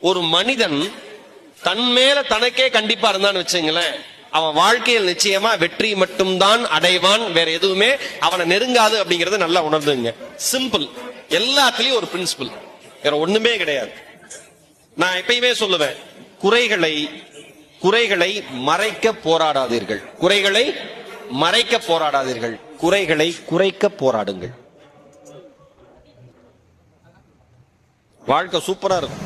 ஒரு மனிதன் தன் மேல தனக்கே கண்டிப்பா இருந்தான்னு வச்சுங்களேன், அவன் வாழ்க்கையில் நிச்சயமா வெற்றி மட்டும்தான் அடைவான், வேற எதுவுமே அவனை நெருங்காது அப்படிங்கறத நல்லா உணர்ந்துங்க. சிம்பிள். எல்லாத்துலயும் ஒரு பிரின்சிபல், வேற ஒண்ணுமே கிடையாது. நான் எப்பயுமே சொல்லுவேன், குறைகளை மறைக்க போராடாதீர்கள், குறைகளை மறைக்க போராடாதீர்கள், குறைகளை குறைக்க போராடுங்கள். வாழ்க்கை சூப்பரா இருக்கும்.